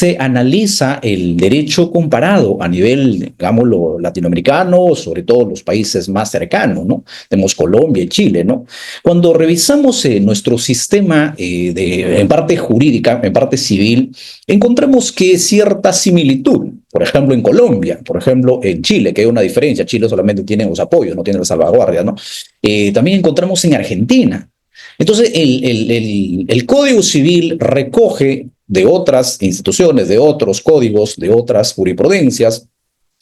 se analiza el derecho comparado a nivel, digámoslo, latinoamericano, sobre todo los países más cercanos, ¿no? Tenemos Colombia y Chile, ¿no? Cuando revisamos nuestro sistema en parte jurídica, en parte civil, encontramos que cierta similitud. Por ejemplo, en Colombia, por ejemplo, en Chile, que hay una diferencia. Chile solamente tiene los apoyos, no tiene la salvaguardia, ¿no? También encontramos en Argentina. Entonces, el Código Civil recoge de otras instituciones, de otros códigos, de otras jurisprudencias,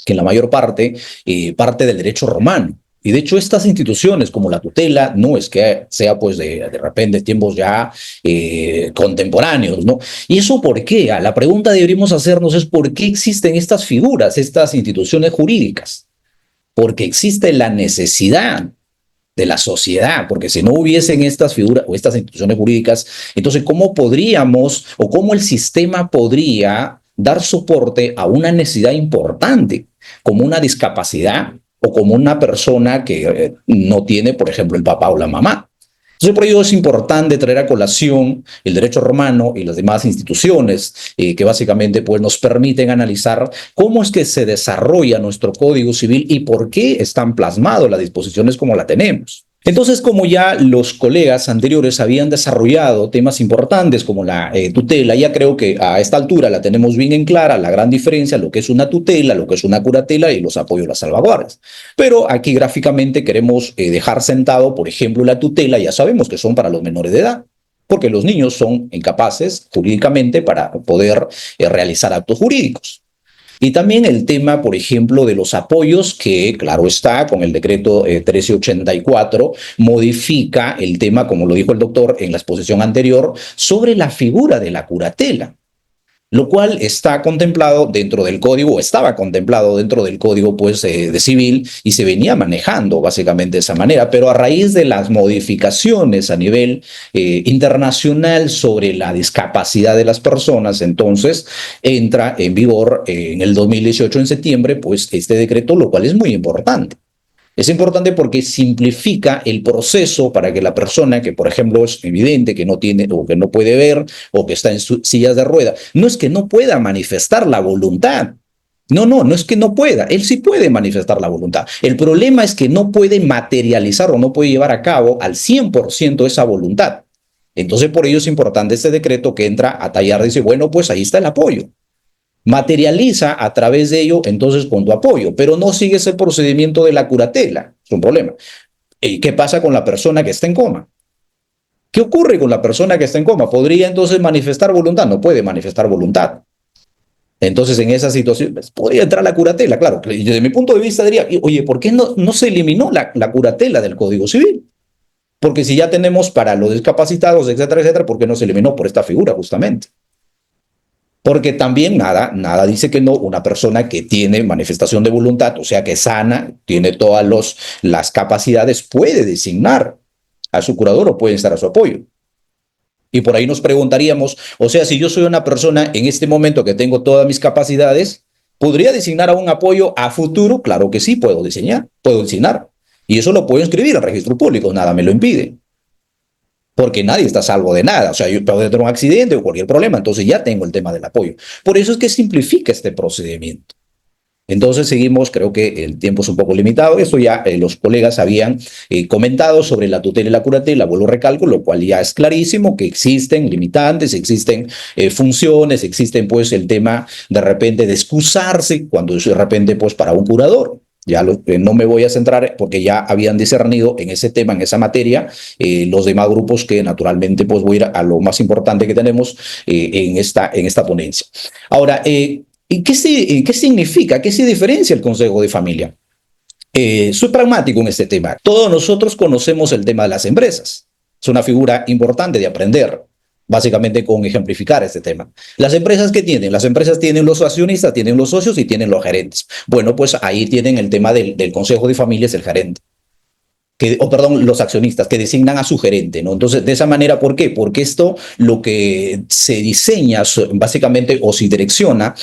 que en la mayor parte del derecho romano. Y de hecho estas instituciones como la tutela no es que sea pues de repente tiempos ya contemporáneos, ¿no? ¿Y eso por qué? La pregunta que deberíamos hacernos es ¿por qué existen estas figuras, estas instituciones jurídicas? Porque existe la necesidad de la sociedad, porque si no hubiesen estas figuras o estas instituciones jurídicas, entonces ¿cómo podríamos o cómo el sistema podría dar soporte a una necesidad importante, como una discapacidad o como una persona que no tiene, por ejemplo, el papá o la mamá? Entonces, por ello es importante traer a colación el derecho romano y las demás instituciones que básicamente pues, nos permiten analizar cómo es que se desarrolla nuestro Código Civil y por qué están plasmadas las disposiciones como la tenemos. Entonces, como ya los colegas anteriores habían desarrollado temas importantes como la tutela, ya creo que a esta altura la tenemos bien en clara, la gran diferencia, lo que es una tutela, lo que es una curatela y los apoyos a las salvaguardas. Pero aquí gráficamente queremos dejar sentado, por ejemplo, la tutela, ya sabemos que son para los menores de edad, porque los niños son incapaces jurídicamente para poder realizar actos jurídicos. Y también el tema, por ejemplo, de los apoyos que, claro está, con el decreto 1384, modifica el tema, como lo dijo el doctor en la exposición anterior, sobre la figura de la curatela, lo cual está contemplado dentro del código, o estaba contemplado dentro del código pues, de civil y se venía manejando básicamente de esa manera, pero a raíz de las modificaciones a nivel internacional sobre la discapacidad de las personas, entonces entra en vigor en el 2018 en septiembre pues este decreto, lo cual es muy importante. Es importante porque simplifica el proceso para que la persona que, por ejemplo, es evidente que no tiene o que no puede ver o que está en sillas de rueda, no es que no pueda manifestar la voluntad. No es que no pueda. Él sí puede manifestar la voluntad. El problema es que no puede materializar o no puede llevar a cabo al 100% esa voluntad. Entonces, por ello es importante este decreto que entra a tallar, dice, bueno, pues ahí está el apoyo. Materializa a través de ello entonces con tu apoyo, pero no sigues el procedimiento de la curatela, es un problema. ¿Y qué pasa con la persona que está en coma? ¿Qué ocurre con la persona que está en coma? ¿Podría entonces manifestar voluntad? No puede manifestar voluntad. Entonces, en esa situación, pues, podría entrar la curatela, claro. Desde mi punto de vista diría, oye, ¿por qué no se eliminó la curatela del Código Civil? Porque si ya tenemos para los discapacitados, etcétera, ¿por qué no se eliminó por esta figura justamente? Porque también nada dice que no, una persona que tiene manifestación de voluntad, o sea que sana, tiene todas las capacidades, puede designar a su curador o puede estar a su apoyo. Y por ahí nos preguntaríamos, o sea, si yo soy una persona en este momento que tengo todas mis capacidades, ¿podría designar a un apoyo a futuro? Claro que sí, puedo designar. Y eso lo puedo inscribir al registro público, nada me lo impide. Porque nadie está a salvo de nada. O sea, yo puedo tener un accidente o cualquier problema, entonces ya tengo el tema del apoyo. Por eso es que simplifica este procedimiento. Entonces seguimos, creo que el tiempo es un poco limitado, eso ya los colegas habían comentado sobre la tutela y la curatela, vuelvo a recalco, lo cual ya es clarísimo que existen limitantes, existen funciones, existen pues el tema de repente de excusarse cuando de repente pues para un curador. Ya no me voy a centrar porque ya habían discernido en ese tema, en esa materia, los demás grupos que naturalmente pues voy a ir a lo más importante que tenemos en esta ponencia. Ahora, ¿y qué significa? ¿Qué se diferencia el Consejo de Familia? Soy pragmático en este tema. Todos nosotros conocemos el tema de las empresas. Es una figura importante de aprender, básicamente con ejemplificar este tema. Las empresas, ¿qué tienen? Las empresas tienen los accionistas, tienen los socios y tienen los gerentes. Bueno, pues ahí tienen el tema del Consejo de Familia, es el gerente. Los accionistas que designan a su gerente, ¿no? Entonces, de esa manera, ¿por qué? Porque esto lo que se diseña básicamente o se direcciona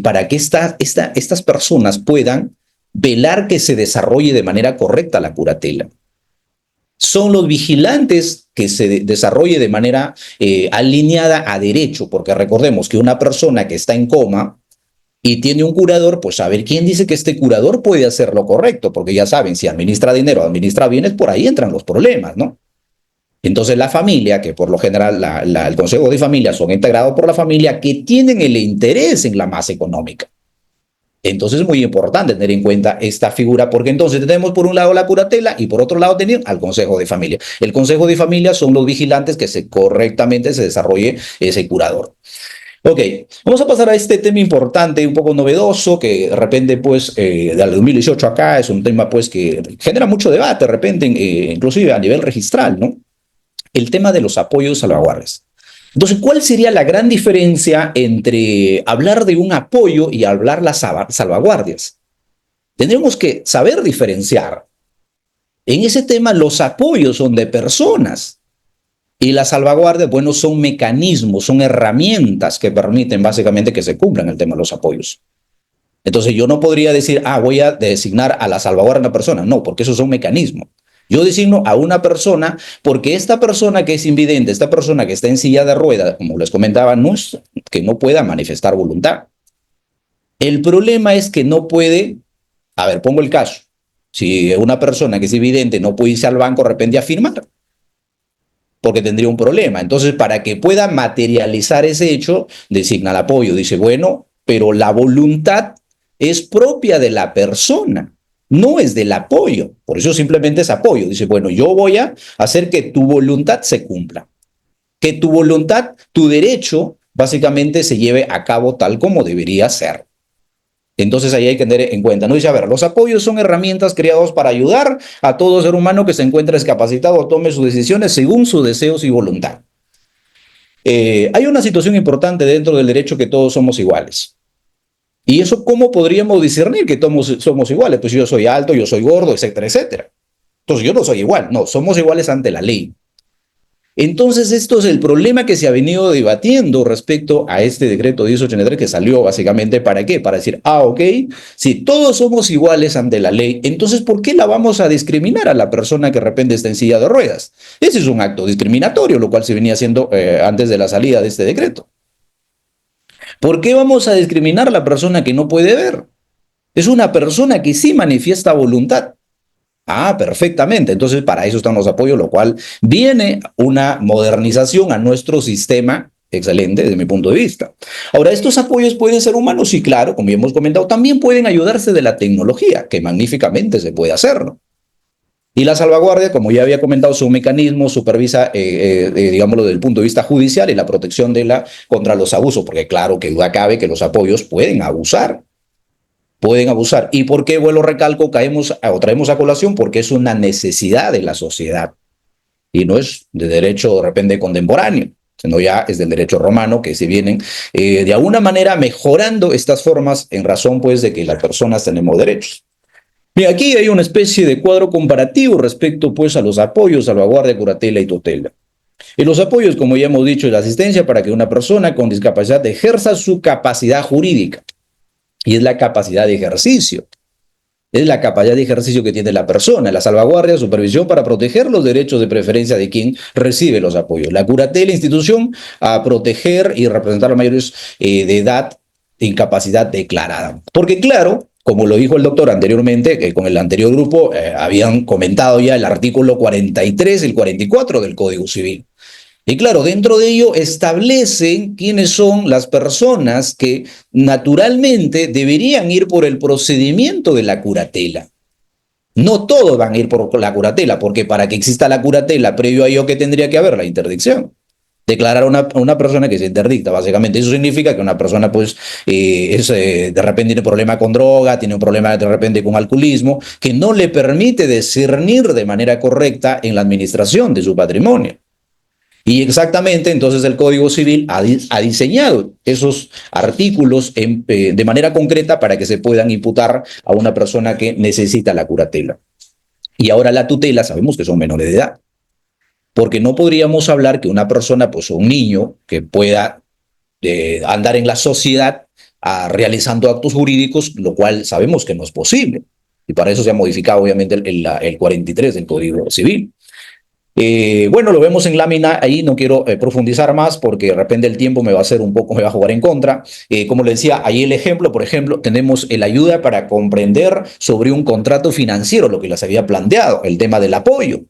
para que estas personas puedan velar que se desarrolle de manera correcta la curatela. son los vigilantes que se desarrolle de manera alineada a derecho, porque recordemos que una persona que está en coma y tiene un curador, pues a ver quién dice que este curador puede hacer lo correcto, porque ya saben, si administra dinero, administra bienes, por ahí entran los problemas, ¿no? Entonces la familia, que por lo general el consejo de familia son integrados por la familia, que tienen el interés en la masa económica. Entonces es muy importante tener en cuenta esta figura, porque entonces tenemos por un lado la curatela y por otro lado tenemos al consejo de familia. El consejo de familia son los vigilantes que correctamente se desarrolle ese curador. Ok, vamos a pasar a este tema importante, un poco novedoso, que de repente, pues, del 2018 acá es un tema, pues, que genera mucho debate, de repente, inclusive a nivel registral, ¿no? El tema de los apoyos salvaguardas. Entonces, ¿cuál sería la gran diferencia entre hablar de un apoyo y hablar las salvaguardias? Tendremos que saber diferenciar. En ese tema, los apoyos son de personas y las salvaguardias, bueno, son mecanismos, son herramientas que permiten básicamente que se cumplan el tema de los apoyos. Entonces, yo no podría decir, voy a designar a la salvaguardia a una persona. No, porque esos son mecanismos. Yo designo a una persona porque esta persona que es invidente, esta persona que está en silla de ruedas, como les comentaba, no es que no pueda manifestar voluntad. El problema es que no puede, pongo el caso, si una persona que es invidente no puede irse al banco de repente a firmar, porque tendría un problema. Entonces, para que pueda materializar ese hecho, designa el apoyo. Dice, bueno, pero la voluntad es propia de la persona. No es del apoyo, por eso simplemente es apoyo. Dice, bueno, yo voy a hacer que tu voluntad se cumpla, que tu voluntad, tu derecho, básicamente se lleve a cabo tal como debería ser. Entonces ahí hay que tener en cuenta, ¿no? Dice, los apoyos son herramientas creadas para ayudar a todo ser humano que se encuentre discapacitado a tome sus decisiones según sus deseos y voluntad. Hay una situación importante dentro del derecho que todos somos iguales. ¿Y eso cómo podríamos discernir que todos somos iguales? Pues yo soy alto, yo soy gordo, etcétera, etcétera. Entonces yo no soy igual, no, somos iguales ante la ley. Entonces esto es el problema que se ha venido debatiendo respecto a este decreto 1083 que salió básicamente ¿para qué? Para decir, ok, si todos somos iguales ante la ley, entonces ¿por qué la vamos a discriminar a la persona que de repente está en silla de ruedas? Ese es un acto discriminatorio, lo cual se venía haciendo antes de la salida de este decreto. ¿Por qué vamos a discriminar a la persona que no puede ver? Es una persona que sí manifiesta voluntad. Perfectamente. Entonces, para eso están los apoyos, lo cual viene una modernización a nuestro sistema excelente desde mi punto de vista. Ahora, ¿estos apoyos pueden ser humanos? Sí, claro, como ya hemos comentado, también pueden ayudarse de la tecnología, que magníficamente se puede hacerlo. Y la salvaguardia, como ya había comentado, son mecanismos, supervisa, digámoslo, desde el punto de vista judicial y la protección contra los abusos, porque claro que duda cabe que los apoyos pueden abusar. Pueden abusar. ¿Y por qué, vuelvo recalco, traemos a colación? Porque es una necesidad de la sociedad y no es de derecho de repente contemporáneo, sino ya es del derecho romano que se vienen de alguna manera mejorando estas formas en razón pues de que las personas tenemos derechos. Mira, aquí hay una especie de cuadro comparativo respecto pues a los apoyos, salvaguardia, curatela y tutela. En los apoyos, como ya hemos dicho, es la asistencia para que una persona con discapacidad ejerza su capacidad jurídica. Y es la capacidad de ejercicio. Es la capacidad de ejercicio que tiene la persona. La salvaguardia, supervisión para proteger los derechos de preferencia de quien recibe los apoyos. La curatela, institución a proteger y representar a mayores de edad de incapacidad declarada. Porque claro, como lo dijo el doctor anteriormente, que con el anterior grupo habían comentado ya el artículo 43 y el 44 del Código Civil. Y claro, dentro de ello establecen quiénes son las personas que naturalmente deberían ir por el procedimiento de la curatela. No todos van a ir por la curatela, porque para que exista la curatela, previo a ello, ¿qué tendría que haber? La interdicción. Declarar a una persona que se interdicta, básicamente. Eso significa que una persona, pues, de repente tiene problema con droga, tiene un problema de repente con alcoholismo, que no le permite discernir de manera correcta en la administración de su patrimonio. Y exactamente, entonces el Código Civil ha diseñado esos artículos de manera concreta para que se puedan imputar a una persona que necesita la curatela. Y ahora la tutela sabemos que son menores de edad, porque no podríamos hablar que una persona, pues un niño, que pueda andar en la sociedad realizando actos jurídicos, lo cual sabemos que no es posible. Y para eso se ha modificado obviamente el 43 del Código Civil. Bueno, lo vemos en lámina ahí, no quiero profundizar más porque de repente el tiempo me va a hacer un poco, me va a jugar en contra. Como le decía, ahí el ejemplo, por ejemplo, tenemos el ayuda para comprender sobre un contrato financiero, lo que les había planteado, el tema del apoyo.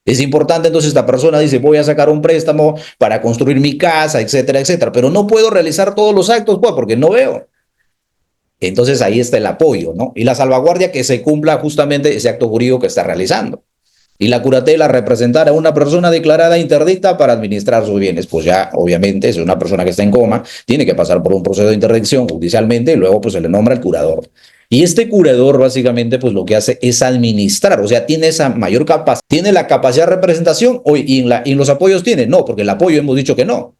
Es importante, entonces esta persona dice, voy a sacar un préstamo para construir mi casa, etcétera, etcétera, pero no puedo realizar todos los actos, pues, porque no veo. Entonces ahí está el apoyo, ¿no? Y la salvaguardia que se cumpla justamente ese acto jurídico que está realizando. Y la curatela representar a una persona declarada interdicta para administrar sus bienes. Pues ya, obviamente, si es una persona que está en coma, tiene que pasar por un proceso de interdicción judicialmente y luego pues se le nombra el curador. Y este curador básicamente pues lo que hace es administrar, o sea, tiene esa mayor capacidad, tiene la capacidad de representación, y en los apoyos tiene, no, porque el apoyo hemos dicho que no.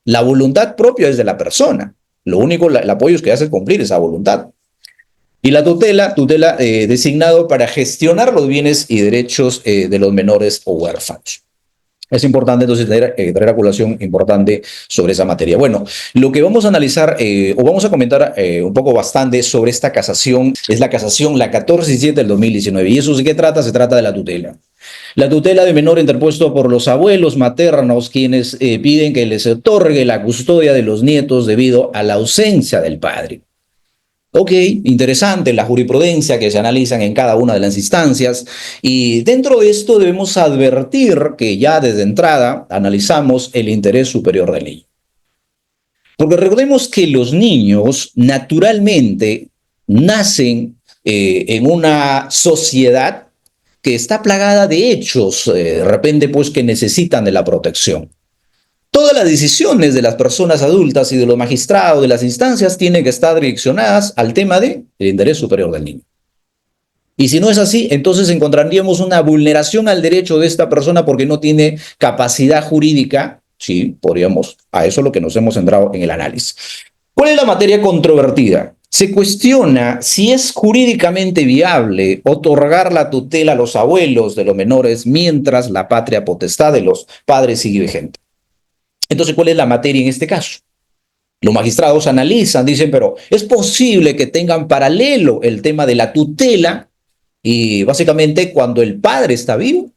La voluntad propia es de la persona. Lo único, el apoyo es que hace cumplir esa voluntad. Y la tutela designado para gestionar los bienes y derechos de los menores o huérfanos. Es importante entonces traer a colación importante sobre esa materia. Bueno, lo que vamos a analizar o vamos a comentar un poco bastante sobre esta casación es la casación, la 1417 del 2019. ¿Y eso de qué trata? Se trata de la tutela. La tutela de menor interpuesto por los abuelos maternos, quienes piden que les otorgue la custodia de los nietos debido a la ausencia del padre. Ok, interesante la jurisprudencia que se analizan en cada una de las instancias, y dentro de esto debemos advertir que ya desde entrada analizamos el interés superior del niño. Porque recordemos que los niños naturalmente nacen en una sociedad que está plagada de hechos, de repente pues que necesitan de la protección. Todas las decisiones de las personas adultas y de los magistrados de las instancias tienen que estar direccionadas al tema del interés superior del niño. Y si no es así, entonces encontraríamos una vulneración al derecho de esta persona porque no tiene capacidad jurídica. Sí, podríamos, a eso es lo que nos hemos centrado en el análisis. ¿Cuál es la materia controvertida? Se cuestiona si es jurídicamente viable otorgar la tutela a los abuelos de los menores mientras la patria potestad de los padres sigue vigente. Entonces, ¿cuál es la materia en este caso? Los magistrados analizan, dicen, pero es posible que tengan paralelo el tema de la tutela y básicamente cuando el padre está vivo.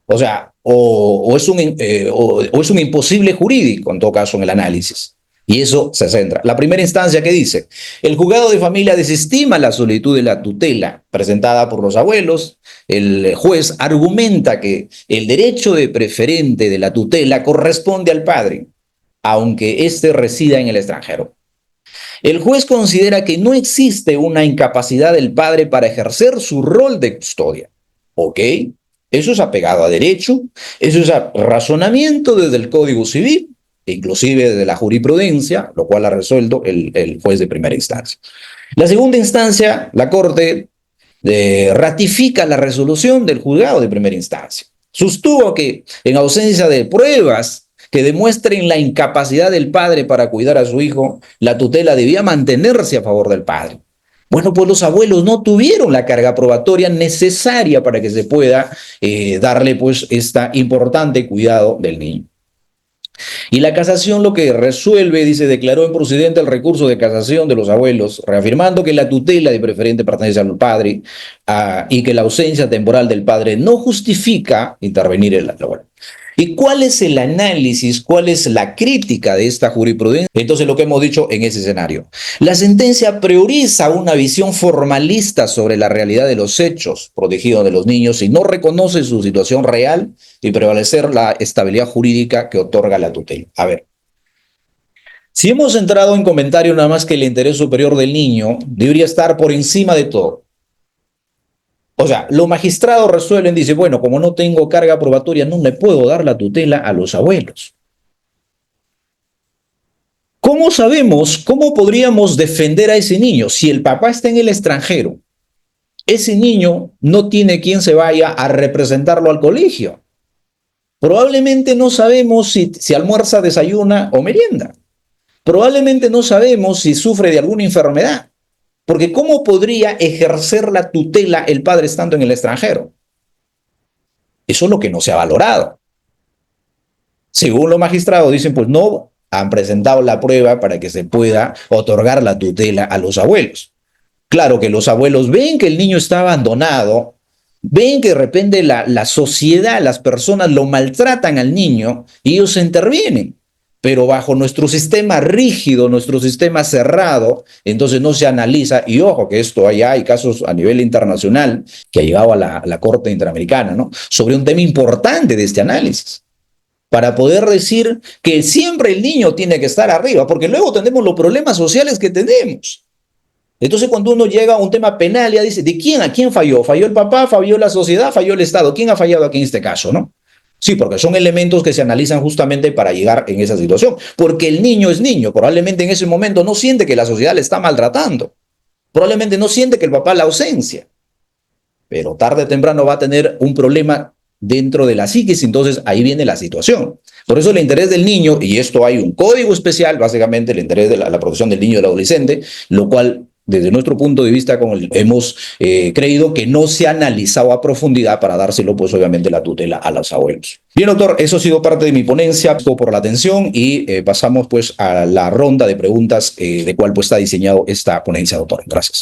O sea, o es un imposible jurídico, en todo caso, en el análisis. Y eso se centra. La primera instancia que dice, el juzgado de familia desestima la solicitud de la tutela presentada por los abuelos. El juez argumenta que el derecho de preferente de la tutela corresponde al padre, aunque éste resida en el extranjero. El juez considera que no existe una incapacidad del padre para ejercer su rol de custodia. ¿Ok? Eso es apegado a derecho, eso es a razonamiento desde el Código Civil, inclusive desde la jurisprudencia, lo cual ha resuelto el juez de primera instancia. La segunda instancia, la Corte ratifica la resolución del juzgado de primera instancia. Sostuvo que en ausencia de pruebas que demuestren la incapacidad del padre para cuidar a su hijo, la tutela debía mantenerse a favor del padre. Bueno, pues los abuelos no tuvieron la carga probatoria necesaria para que se pueda darle pues este importante cuidado del niño. Y la casación lo que resuelve, dice, declaró improcedente el recurso de casación de los abuelos, reafirmando que la tutela de preferente pertenece al padre y que la ausencia temporal del padre no justifica intervenir en la labor. ¿Y cuál es el análisis, cuál es la crítica de esta jurisprudencia? Entonces, lo que hemos dicho en ese escenario. La sentencia prioriza una visión formalista sobre la realidad de los hechos protegidos de los niños y no reconoce su situación real y prevalecer la estabilidad jurídica que otorga la tutela. A ver, si hemos entrado en comentario nada más que el interés superior del niño debería estar por encima de todo. O sea, los magistrados resuelven, dicen, bueno, como no tengo carga probatoria, no le puedo dar la tutela a los abuelos. ¿Cómo sabemos, cómo podríamos defender a ese niño? Si el papá está en el extranjero, ese niño no tiene quien se vaya a representarlo al colegio. Probablemente no sabemos si almuerza, desayuna o merienda. Probablemente no sabemos si sufre de alguna enfermedad. Porque ¿cómo podría ejercer la tutela el padre estando en el extranjero? Eso es lo que no se ha valorado. Según los magistrados dicen, pues no han presentado la prueba para que se pueda otorgar la tutela a los abuelos. Claro que los abuelos ven que el niño está abandonado ven que de repente la sociedad, las personas lo maltratan al niño y ellos intervienen. Pero bajo nuestro sistema rígido, nuestro sistema cerrado, entonces no se analiza, y ojo que esto allá hay casos a nivel internacional que ha llegado a la Corte Interamericana, ¿no? Sobre un tema importante de este análisis, para poder decir que siempre el niño tiene que estar arriba, porque luego tenemos los problemas sociales que tenemos. Entonces, cuando uno llega a un tema penal, ya dice, ¿de quién? ¿A quién falló? ¿Falló el papá? ¿Falló la sociedad? ¿Falló el Estado? ¿Quién ha fallado aquí en este caso, no? Sí, porque son elementos que se analizan justamente para llegar en esa situación. Porque el niño es niño, probablemente en ese momento no siente que la sociedad le está maltratando. Probablemente no siente que el papá la ausencia. Pero tarde o temprano va a tener un problema dentro de la psiquis, entonces ahí viene la situación. Por eso el interés del niño, y esto hay un código especial, básicamente el interés de la protección del niño y del adolescente, lo cual desde nuestro punto de vista hemos creído que no se ha analizado a profundidad para dárselo, pues obviamente, la tutela a los abuelos. Bien, doctor, eso ha sido parte de mi ponencia, por la atención, y pasamos pues a la ronda de preguntas de cuál pues está diseñado esta ponencia, doctor. Gracias.